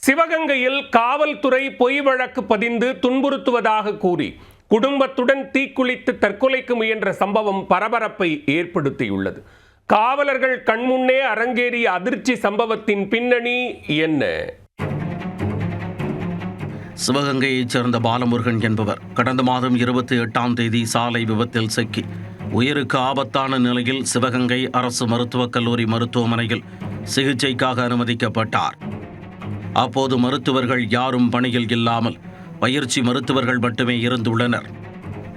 சிவகங்கையில் காவல்துறை பொய் வழக்கு பதிந்து துன்புறுத்துவதாக கூறி குடும்பத்துடன் தீக்குளித்து தற்கொலைக்கு முயன்ற சம்பவம் பரபரப்பை ஏற்படுத்தியுள்ளது. காவலர்கள் கண்முன்னே அரங்கேறிய அதிர்ச்சி சம்பவத்தின் பின்னணி என்ன? சிவகங்கையைச் சேர்ந்த பாலமுருகன் என்பவர் கடந்த மாதம் 28ஆம் தேதி சாலை விபத்தில் சிக்கி உயிருக்கு ஆபத்தான நிலையில் சிவகங்கை அரசு மருத்துவக் கல்லூரி மருத்துவமனையில் சிகிச்சைக்காக அனுமதிக்கப்பட்டார். அப்போது மருத்துவர்கள் யாரும் பணியில் இல்லாமல் பயிற்சி மருத்துவர்கள் மட்டுமே இருந்துள்ளனர்.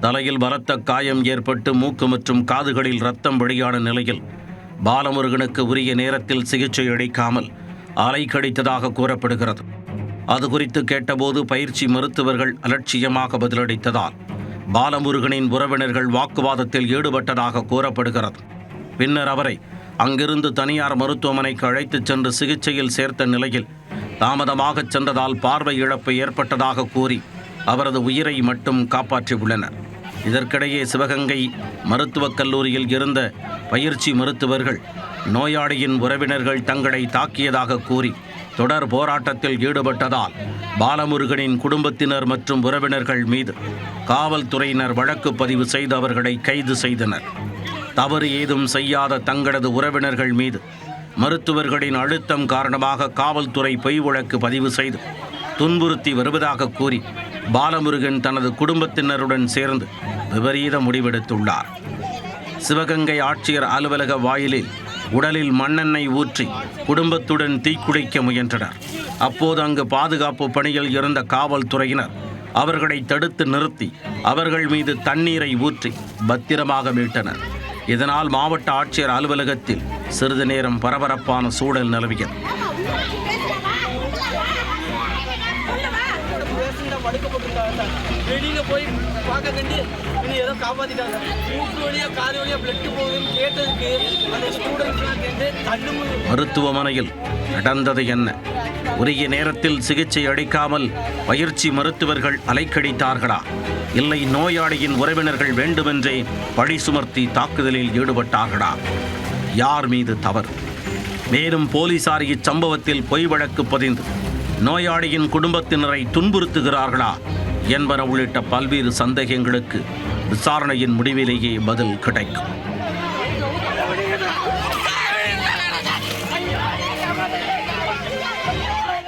தலையில் பலத்த காயம் ஏற்பட்டு மூக்கு மற்றும் காதுகளில் இரத்தம் வெளியான நிலையில் பாலமுருகனுக்கு உரிய நேரத்தில் சிகிச்சை அளிக்காமல் அலைக்கழித்ததாக கூறப்படுகிறது. அது குறித்து கேட்டபோது பயிற்சி மருத்துவர்கள் அலட்சியமாக பதிலளித்ததால் பாலமுருகனின் உறவினர்கள் வாக்குவாதத்தில் ஈடுபட்டதாக கூறப்படுகிறது. பின்னர் அவரை அங்கிருந்து தனியார் மருத்துவமனைக்கு அழைத்துச் சென்று சிகிச்சையில் சேர்த்த நிலையில் தாமதமாக சென்றதால் பார்வை இழப்பு ஏற்பட்டதாக கூறி அவரது உயிரை மட்டும் காப்பாற்றியுள்ளனர். இதற்கிடையே சிவகங்கை மருத்துவக் கல்லூரியில் இருந்த பயிற்சி மருத்துவர்கள் நோயாளியின் உறவினர்கள் தங்களை தாக்கியதாக கூறி தொடர் போராட்டத்தில் ஈடுபட்டதால் பாலமுருகனின் குடும்பத்தினர் மற்றும் உறவினர்கள் மீது காவல்துறையினர் வழக்கு பதிவு செய்து அவர்களை கைது செய்தனர். தவறு ஏதும் செய்யாத தங்களது உறவினர்கள் மீது மருத்துவர்களின் அழுத்தம் காரணமாக காவல்துறை பொய் வழக்கு பதிவு செய்து துன்புறுத்தி வருவதாக கூறி பாலமுருகன் தனது குடும்பத்தினருடன் சேர்ந்து விபரீத முடிவெடுத்துள்ளார். சிவகங்கை ஆட்சியர் அலுவலக வாயிலில் உடலில் மண்ணெண்ணெய் ஊற்றி குடும்பத்துடன் தீக்குளிக்க முயன்றனர். அப்போது அங்கு பாதுகாப்பு பணியில் இருந்த காவல்துறையினர் அவர்களை தடுத்து நிறுத்தி அவர்கள் மீது தண்ணீரை ஊற்றி பத்திரமாக மீட்டனர். இதனால் மாவட்ட ஆட்சியர் அலுவலகத்தில் சிறிது நேரம் பரபரப்பான சூழல் நிலவியது. மருத்துவமனையில் நடந்தது என்ன? உரிய நேரத்தில் சிகிச்சை அளிக்காமல் பயிற்சி மருத்துவர்கள் அலைக்கழித்தார்களா, இல்லை நோயாளியின் உறவினர்கள் வேண்டுமென்றே பழி சுமர்த்தி தாக்குதலில் ஈடுபட்டார்களா? யார் மீது தவறு? மேலும் போலீசார் இச்சம்பவத்தில் பொய் வழக்கு பதிந்து நோயாளியின் குடும்பத்தினரை துன்புறுத்துகிறார்களா என்பன உள்ளிட்ட பல்வேறு சந்தேகங்களுக்கு விசாரணையின் முடிவிலேயே பதில் கிடைக்கும்.